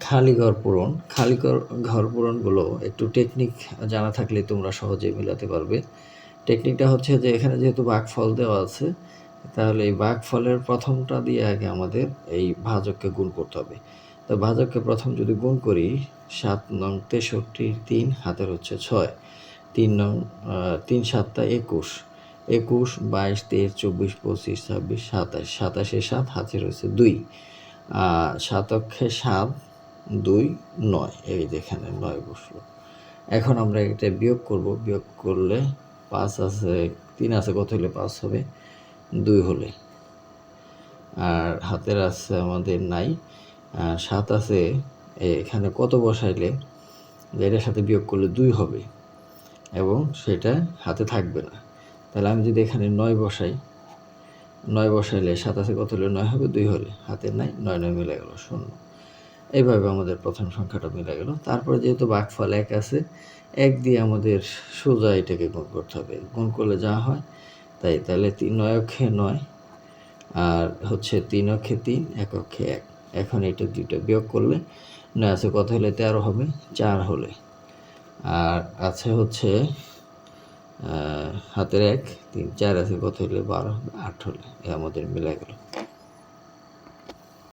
খালি ঘর পূরণ। ঘর পূরণগুলো একটু টেকনিক জানা থাকলে তোমরা সহজেই মেলাতে পারবে। টেকনিকটা হচ্ছে যে এখানে যেহেতু ভাগফল দেওয়া আছে, তাহলে এই ভাগফলের প্রথমটা দিয়ে আগে আমাদের এই ভাজককে গুণ করতে হবে। তো ভাজককে প্রথম যদি গুণ করি, ৭ নং ৬৩, ৩ হাতের হচ্ছে ৬, ৩ নং ৩ ৭টা ২১, ২১, ২২, ২৩, ২৪, ২৫, ২৬, ২৭, ২৭-এ ৭ হাতের হচ্ছে ২, ৭ অক্ষে ৭, ২, ৯, এই যেখানে ৯ বসলো। এখন আমরা এটা বিয়োগ করব, বিয়োগ করলে ৫ আছে, ৩ আছে, কত হলে ৫ হবে? ২ হলে। আর হাতের আছে আমাদের নাই, ৭ আছে, এখানে কত বসাইলে এটার সাথে বিয়োগ করলে ২ হবে এবং সেটা হাতে থাকবে না। তাহলে আমি যদি এখানে ৯ বসাই, ৯ বসাইলে ৭ আছে, কত হলে ৯ হবে? ২ হলে। হাতের নাই, ৯ ৯ মিলে গেল ০। এইভাবে আমাদের প্রথম সংখ্যাটা মিলে গেল। তারপরে যেহেতু ভাগফল ১ আছে, ১ দিয়ে আমাদের সোজা এটাকে গুণ করতে হবে। গুণ করলে যা হয় তাই। তাহলে ৯ অক্ষে ৯, আর হচ্ছে ৩ অক্ষে ৩, ১ অক্ষে ১। এখন এটা দুইটা বিয়োগ করলে ৯ আছে, কত হলে ১৩ হবে? ৪ হলে। আর আছে হচ্ছে হাতের ১, ৩, ৪ আছে, কত হলে ১২ হবে? ৮ হলে। এ আমাদের মিলে গেল।